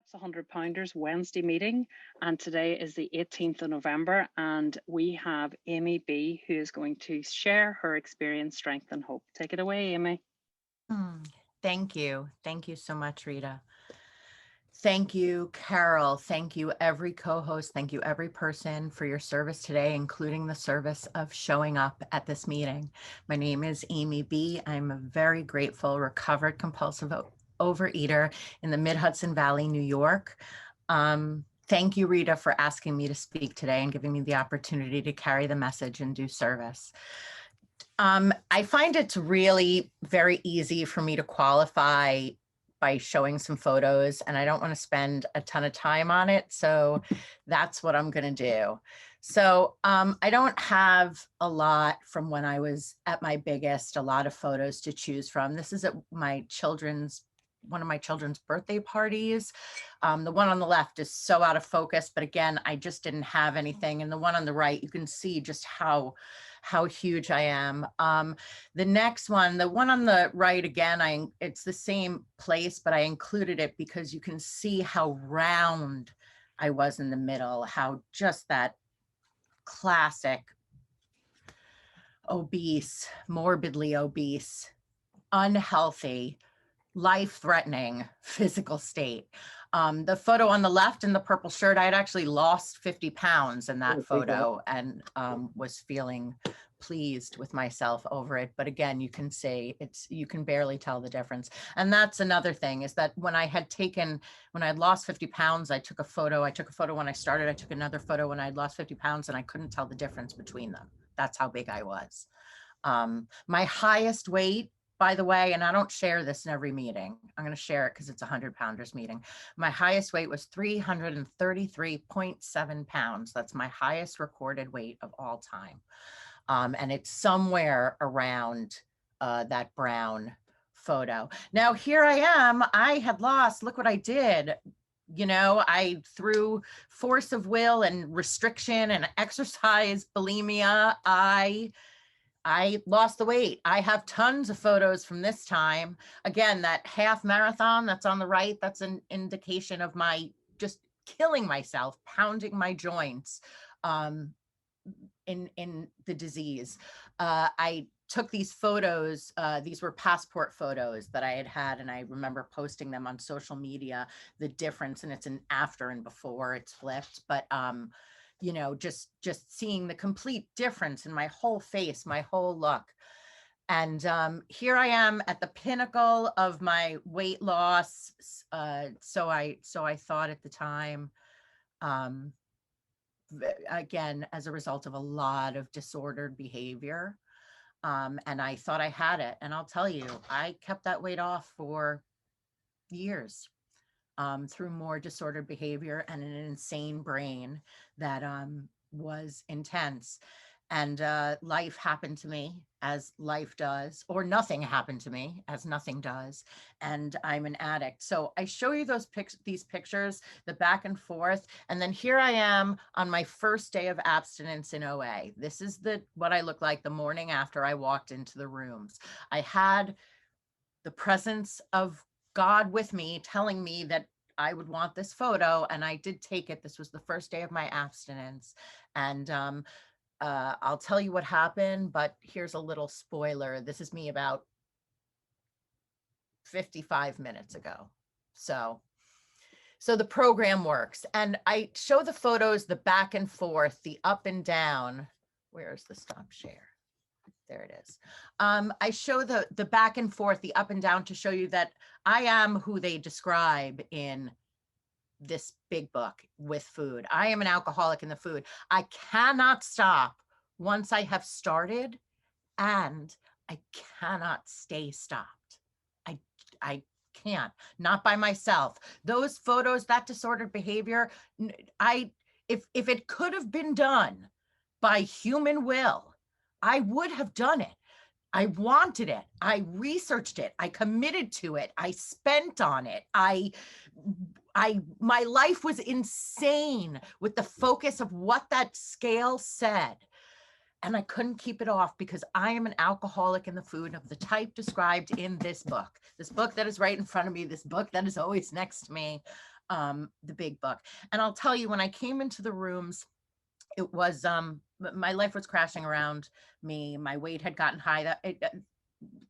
It's 100 Pounders Wednesday meeting, and today is the 18th of November, and we have Amy B, who is going to share her experience, strength, and hope. Take it away, Amy. Thank you. Thank you so much, Rita. Thank you, Carol. Thank you, every co-host. Thank you, every person for your service today, including the service of showing up at this meeting. My name is Amy B. I'm a very grateful, recovered compulsive overeater in the Mid-Hudson Valley, New York. Thank you, Rita, for asking me to speak today and giving me the opportunity to carry the message and do service. I find it's really very easy for me to qualify by showing some photos, and I don't want to spend a ton of time on it. So that's what I'm going to do. So I don't have a lot from when I was at my biggest, a lot of photos to choose from. This is at one of my children's birthday parties. The one on the left is so out of focus, but again, I just didn't have anything. And the one on the right, you can see just how huge I am. The next one, the one on the right, again, it's the same place, but I included it because you can see how round I was in the middle, how just that classic obese, morbidly obese, unhealthy, life-threatening physical state. The photo on the left in the purple shirt, I had actually lost 50 pounds in that photo and was feeling pleased with myself over it. But again, you can see you can barely tell the difference. And that's another thing, is that when I had lost 50 pounds, I took a photo when I started, I took another photo when I had lost 50 pounds, and I couldn't tell the difference between them. That's how big I was. My highest weight, by the way, and I don't share this in every meeting, I'm going to share it because it's a 100 Pounders meeting. My highest weight was 333.7 pounds. That's my highest recorded weight of all time. And it's somewhere around that brown photo. Now, here I am. I had lost, look what I did. I, through force of will and restriction and exercise bulimia, I lost the weight. I have tons of photos from this time. Again, that half marathon that's on the right, that's an indication of my just killing myself, pounding my joints in the disease. I took these photos. These were passport photos that I had, and I remember posting them on social media, the difference, and it's an after and before, it's flipped. But just seeing the complete difference in my whole face, my whole look. And here I am at the pinnacle of my weight loss. So I thought at the time, again, as a result of a lot of disordered behavior. And I thought I had it. And I'll tell you, I kept that weight off for years. Through more disordered behavior and an insane brain that was intense. And life happened to me, as life does, or nothing happened to me, as nothing does. And I'm an addict. So I show you these pictures, the back and forth. And then here I am on my first day of abstinence in OA. This is what I look like the morning after I walked into the rooms. I had the presence of God with me, telling me that I would want this photo, and I did take it. This was the first day of my abstinence, and I'll tell you what happened, but here's a little spoiler. This is me about 55 minutes ago. So the program works, and I show the photos, the back and forth, the up and down. Where's the stop share? There it is. I show the back and forth, the up and down, to show you that I am who they describe in this big book with food. I am an alcoholic in the food. I cannot stop once I have started, and I cannot stay stopped. I can't, not by myself. Those photos, that disordered behavior, if it could have been done by human will, I would have done it. I wanted it. I researched it. I committed to it. I spent on it. My life was insane with the focus of what that scale said. And I couldn't keep it off because I am an alcoholic in the food of the type described in this book that is right in front of me, this book that is always next to me. the big book. And I'll tell you, when I came into the rooms, it was my life was crashing around me. My weight had gotten high.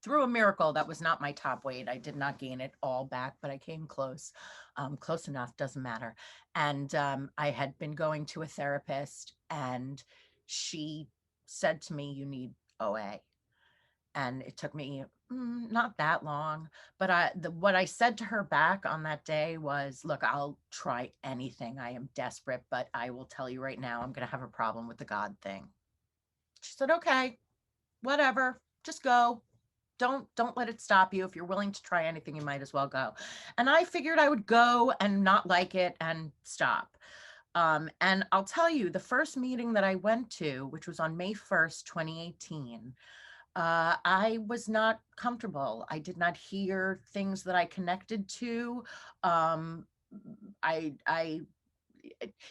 Through a miracle, that was not my top weight. I did not gain it all back, but I came close. Close enough, doesn't matter. And I had been going to a therapist, and she said to me, "You need OA." And it took me not that long, but what I said to her back on that day was, "Look, I'll try anything. I am desperate, but I will tell you right now, I'm going to have a problem with the God thing." She said, "Okay, whatever, just go. Don't let it stop you. If you're willing to try anything, you might as well go." And I figured I would go and not like it and stop. And I'll tell you, the first meeting that I went to, which was on May 1st, 2018, I was not comfortable. I did not hear things that I connected to. Um, I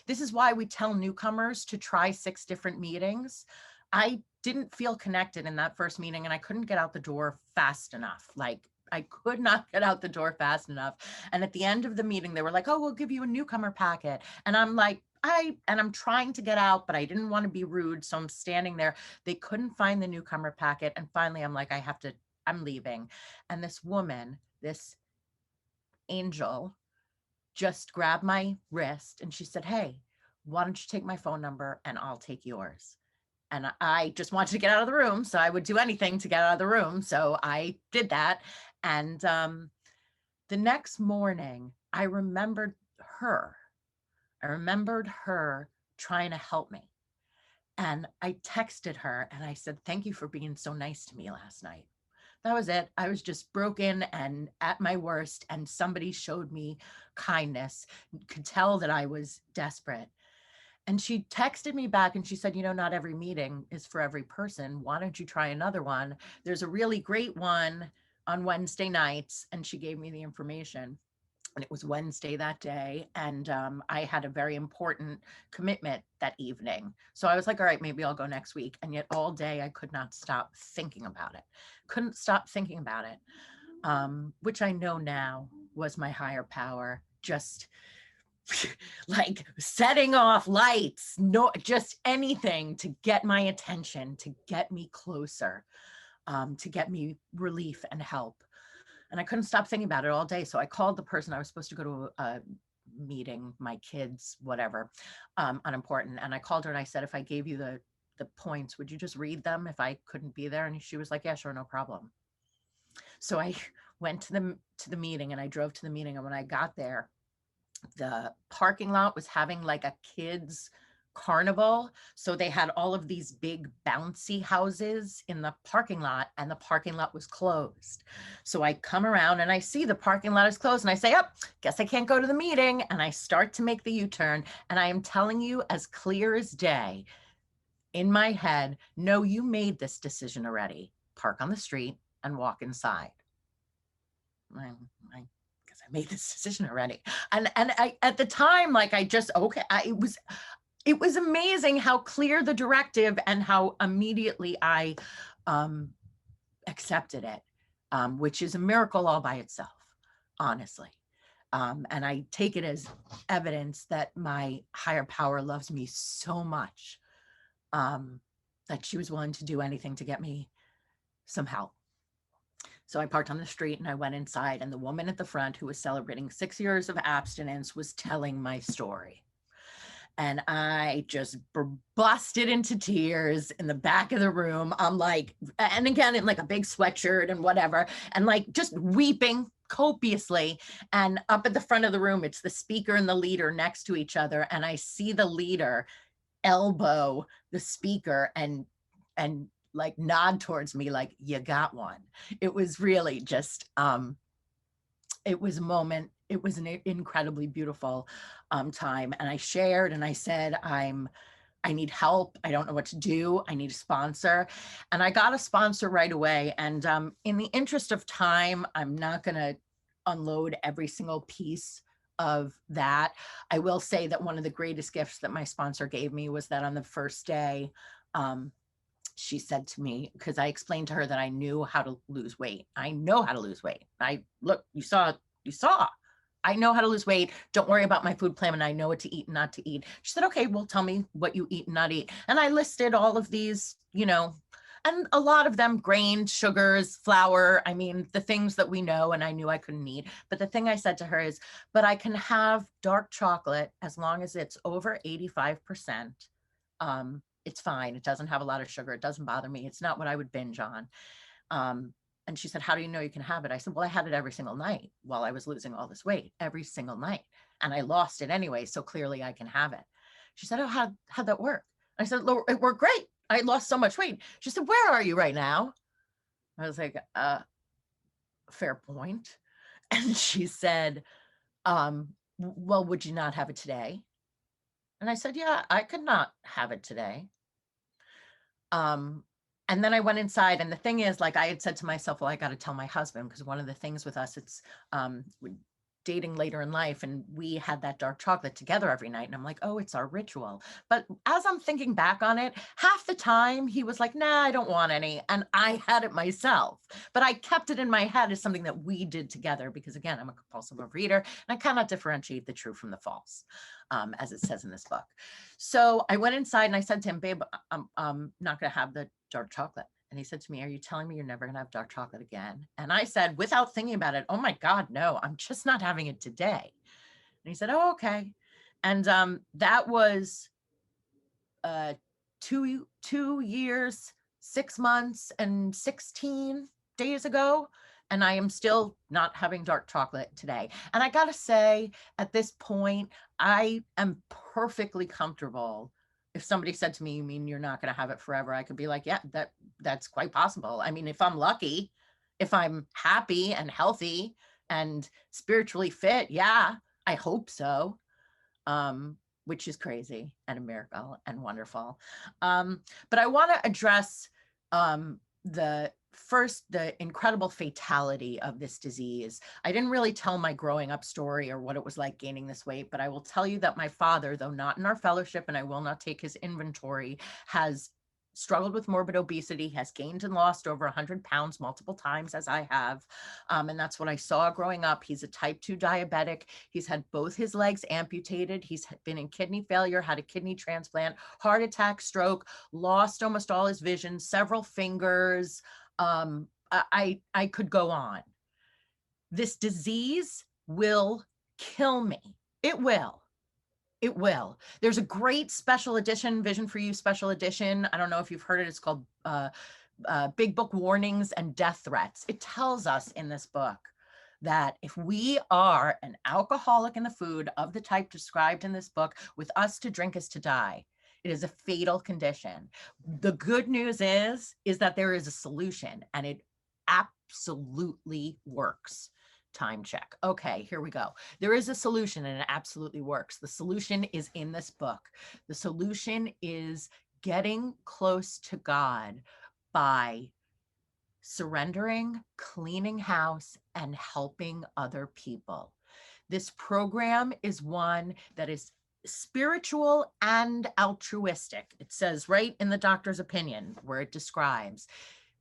this is why we tell newcomers to try 6 different meetings. I didn't feel connected in that first meeting, and I couldn't get out the door fast enough. Like, I could not get out the door fast enough. And at the end of the meeting, they were like, "Oh, we'll give you a newcomer packet." And I'm like, I'm trying to get out, but I didn't want to be rude. So I'm standing there. They couldn't find the newcomer packet. And finally, I'm like, I'm leaving. And this woman, this angel, just grabbed my wrist and she said, "Hey, why don't you take my phone number and I'll take yours?" And I just wanted to get out of the room. So I would do anything to get out of the room. So I did that. And the next morning, I remembered her. I remembered her trying to help me. And I texted her and I said, "Thank you for being so nice to me last night." That was it. I was just broken and at my worst, and somebody showed me kindness, could tell that I was desperate. And she texted me back and she said, "Not every meeting is for every person. Why don't you try another one? There's a really great one on Wednesday nights." And she gave me the information. And it was Wednesday that day. And I had a very important commitment that evening. So I was like, all right, maybe I'll go next week. And yet all day I could not stop thinking about it. Couldn't stop thinking about it, which I know now was my higher power, just like setting off lights, no, just anything to get my attention, to get me closer, to get me relief and help. And I couldn't stop thinking about it all day. So I called the person I was supposed to go to a meeting, my kids, whatever, unimportant. And I called her and I said, "If I gave you the points, would you just read them if I couldn't be there?" And she was like, "Yeah, sure, no problem." So I went to the meeting and I drove to the meeting. And when I got there, the parking lot was having like a kids carnival. So they had all of these big bouncy houses in the parking lot, and the parking lot was closed. So I come around and I see the parking lot is closed and I say, "Oh, guess I can't go to the meeting." And I start to make the U-turn. And I am telling you, as clear as day in my head, "No, you made this decision already. Park on the street and walk inside." I guess I made this decision already. And I, at the time, like, I just, okay, it was amazing how clear the directive and how immediately I accepted it, which is a miracle all by itself, honestly. And I take it as evidence that my higher power loves me so much, that she was willing to do anything to get me some help. So I parked on the street and I went inside, and the woman at the front, who was celebrating 6 years of abstinence, was telling my story. And I just busted into tears in the back of the room. I'm like, and again, in like a big sweatshirt and whatever, and like just weeping copiously. And up at the front of the room, it's the speaker and the leader next to each other. And I see the leader elbow the speaker and like nod towards me like, "You got one." It was really just, it was a moment. It was an incredibly beautiful time. And I shared and I said, I need help. I don't know what to do. I need a sponsor. And I got a sponsor right away. And in the interest of time, I'm not going to unload every single piece of that. I will say that one of the greatest gifts that my sponsor gave me was that on the first day, she said to me, because I explained to her that I knew how to lose weight. I know how to lose weight. Look, you saw, I know how to lose weight. Don't worry about my food plan. And I know what to eat and not to eat. She said, okay, well, tell me what you eat and not eat. And I listed all of these, and a lot of them grain, sugars, flour. I mean, the things that we know, and I knew I couldn't eat. But the thing I said to her is, but I can have dark chocolate as long as it's over 85%. It's fine. It doesn't have a lot of sugar. It doesn't bother me. It's not what I would binge on. Um, and she said, how do you know you can have it? I said, well, I had it every single night while I was losing all this weight, every single night. And I lost it anyway. So clearly I can have it. She said, oh, how'd that work? I said, it worked great. I lost so much weight. She said, where are you right now? I was like, fair point. And she said, well, would you not have it today? And I said, yeah, I could not have it today. And then I went inside, and the thing is, like I had said to myself, well, I got to tell my husband, because one of the things with us, it's dating later in life, and we had that dark chocolate together every night. And I'm like, oh, it's our ritual. But as I'm thinking back on it, half the time he was like, nah, I don't want any. And I had it myself, but I kept it in my head as something that we did together, because again, I'm a compulsive overeater and I cannot differentiate the true from the false, as it says in this book. So I went inside and I said to him, babe, I'm not going to have the dark chocolate. And he said to me, are you telling me you're never going to have dark chocolate again? And I said, without thinking about it, oh my God, no, I'm just not having it today. And he said, oh, okay. And that was 2 years, 6 months, and 16 days ago. And I am still not having dark chocolate today. And I got to say, at this point, I am perfectly comfortable. If somebody said to me, you mean you're not going to have it forever? I could be like, yeah, that's quite possible. I mean, if I'm lucky, if I'm happy and healthy and spiritually fit, yeah, I hope so. Which is crazy and a miracle and wonderful. But I want to address the incredible fatality of this disease. I didn't really tell my growing up story or what it was like gaining this weight, but I will tell you that my father, though not in our fellowship, and I will not take his inventory, has struggled with morbid obesity, has gained and lost over 100 pounds multiple times, as I have. And that's what I saw growing up. He's a type 2 diabetic. He's had both his legs amputated. He's been in kidney failure, had a kidney transplant, heart attack, stroke, lost almost all his vision, several fingers. I could go on. This disease will kill me. It will. It will. There's a great special edition, Vision for You special edition. I don't know if you've heard it. It's called Big Book Warnings and Death Threats. It tells us in this book that if we are an alcoholic in the food of the type described in this book, with us to drink is to die. It is a fatal condition. The good news is that there is a solution, and it absolutely works. Time check. Okay, here we go. There is a solution, and it absolutely works. The solution is in this book. The solution is getting close to God by surrendering, cleaning house, and helping other people. This program is one that is spiritual and altruistic. It says right in the doctor's opinion where it describes,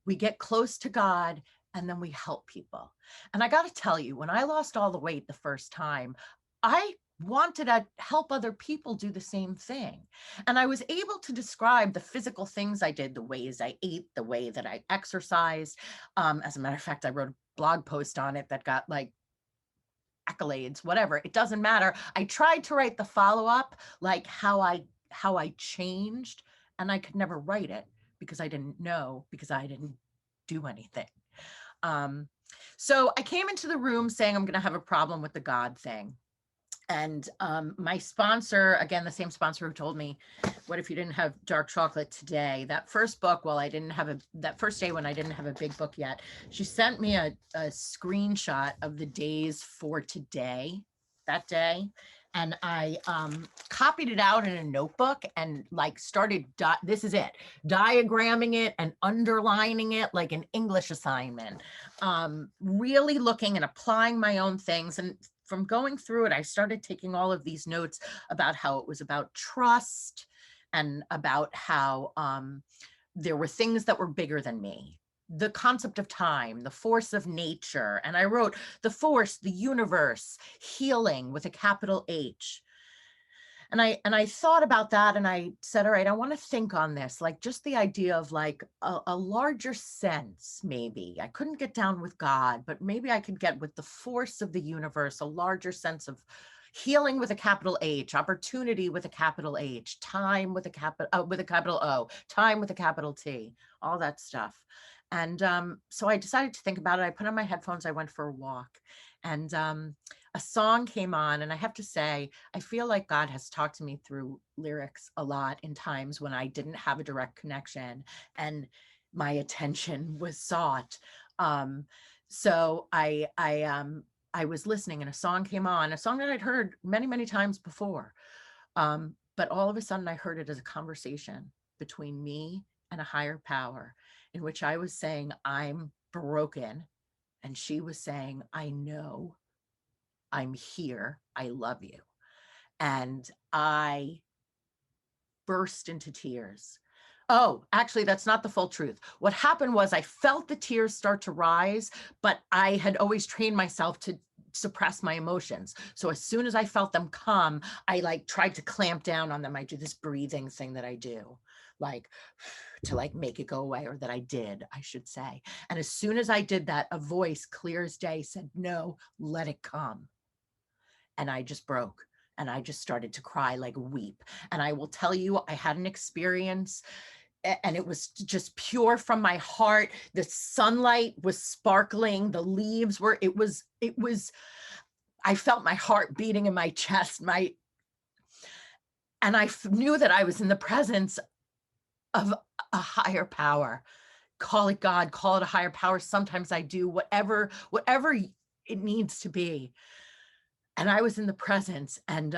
we get close to God and then we help people. And I got to tell you, when I lost all the weight the first time, I wanted to help other people do the same thing. And I was able to describe the physical things I did, the ways I ate, the way that I exercised. As a matter of fact, I wrote a blog post on it that got like accolades, whatever. It doesn't matter. I tried to write the follow-up, like how I changed, and I could never write it because I didn't know, because I didn't do anything. So I came into the room saying I'm going to have a problem with the God thing. And my sponsor, again, the same sponsor who told me, what if you didn't have dark chocolate today? That first book, well, that first day when I didn't have a big book yet, she sent me a screenshot of the days for today, that day. And I copied it out in a notebook and like started, this is it, diagramming it and underlining it like an English assignment, really looking and applying my own things. And from going through it, I started taking all of these notes about how it was about trust and about how there were things that were bigger than me. the concept of time, the force of nature. And I wrote the force, the universe, healing with a capital H. And I thought about that, and I said, all right, I want to think on this, like just the idea of like a larger sense. Maybe I couldn't get down with God, but maybe I could get with the force of the universe, a larger sense of healing with a capital H, opportunity with a capital H, time with a capital O, time with a capital T, all that stuff. And so I decided to think about it. I put on my headphones, I went for a walk, and a song came on. And I have to say, I feel like God has talked to me through lyrics a lot in times when I didn't have a direct connection and my attention was sought. So I was listening, and a song came on, a song that I'd heard many, many times before. But all of a sudden I heard it as a conversation between me and a higher power, in which I was saying, I'm broken. And she was saying, I know, I'm here, I love you. And I burst into tears. Oh, actually, that's not the full truth. What happened was I felt the tears start to rise, but I had always trained myself to suppress my emotions. So as soon as I felt them come, I like tried to clamp down on them. I do this breathing thing that I do, like to like make it go away, or that I did, I should say. And as soon as I did that, a voice clear as day said, no, let it come. And I just broke, and I just started to cry, like weep. And I will tell you, I had an experience, and it was just pure from my heart. The sunlight was sparkling, the leaves were, I felt my heart beating in my chest, and I knew that I was in the presence of a higher power. Call it God, call it a higher power. Sometimes I do whatever it needs to be. And I was in the presence. And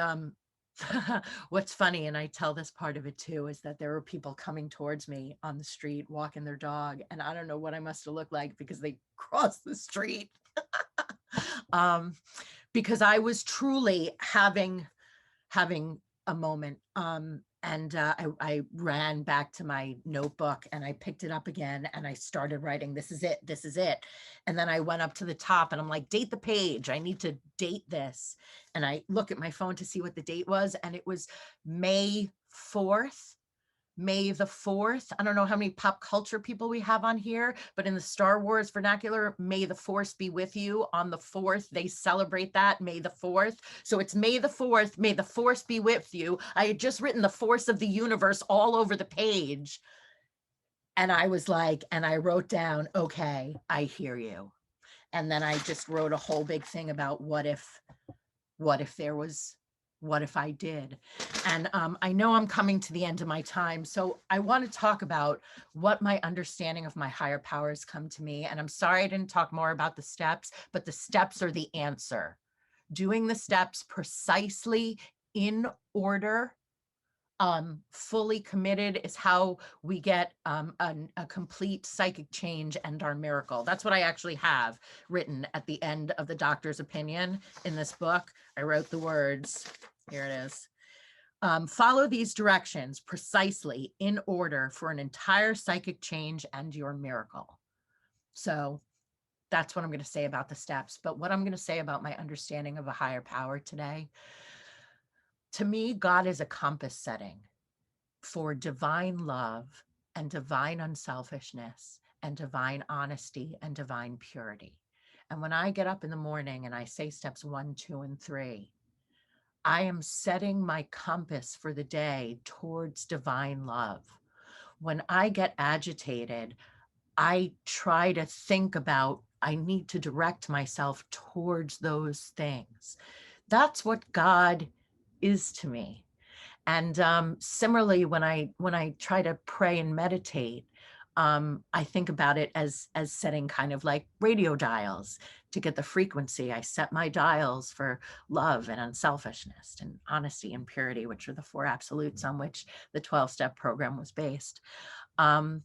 what's funny, and I tell this part of it too, is that there were people coming towards me on the street, walking their dog. And I don't know what I must have looked like, because they crossed the street. Because I was truly having a moment. I ran back to my notebook, and I picked it up again, and I started writing, this is it, this is it. And then I went up to the top, and I'm like, date the page. I need to date this. And I look at my phone to see what the date was, and it was May 4th. May the 4th. I don't know how many pop culture people we have on here, but in the Star Wars vernacular, may the force be with you. On the 4th, they celebrate that, May the 4th. So it's May the 4th, may the force be with you. I had just written the force of the universe all over the page. And I was like, and I wrote down, okay, I hear you. And then I just wrote a whole big thing about what if I did. And I know I'm coming to the end of my time. So I want to talk about what my understanding of my higher powers come to me. And I'm sorry I didn't talk more about the steps, but the steps are the answer. Doing the steps precisely in order, fully committed, is how we get a complete psychic change and our miracle. That's what I actually have written at the end of the doctor's opinion in this book. I wrote the words, here it is. Follow these directions precisely in order for an entire psychic change and your miracle. So that's what I'm going to say about the steps. But what I'm going to say about my understanding of a higher power today, to me, God is a compass setting for divine love and divine unselfishness and divine honesty and divine purity. And when I get up in the morning and I say steps 1, 2, and 3, I am setting my compass for the day towards divine love. When I get agitated, I try to think about, I need to direct myself towards those things. That's what God is to me. And similarly, when I try to pray and meditate, I think about it as setting kind of like radio dials to get the frequency. I set my dials for love and unselfishness and honesty and purity, which are the 4 absolutes on which the 12-step program was based. And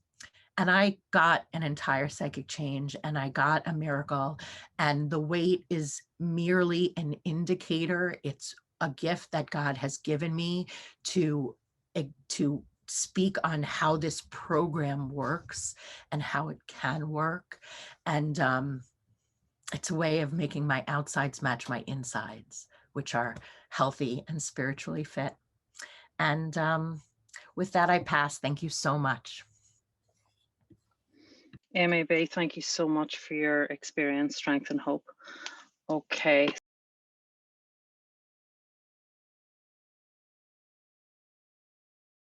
I got an entire psychic change, and I got a miracle. And the weight is merely an indicator. It's a gift that God has given me to speak on how this program works and how it can work. And it's a way of making my outsides match my insides, which are healthy and spiritually fit. And with that, I pass. Thank you so much. Amy B, thank you so much for your experience, strength, and hope. Okay.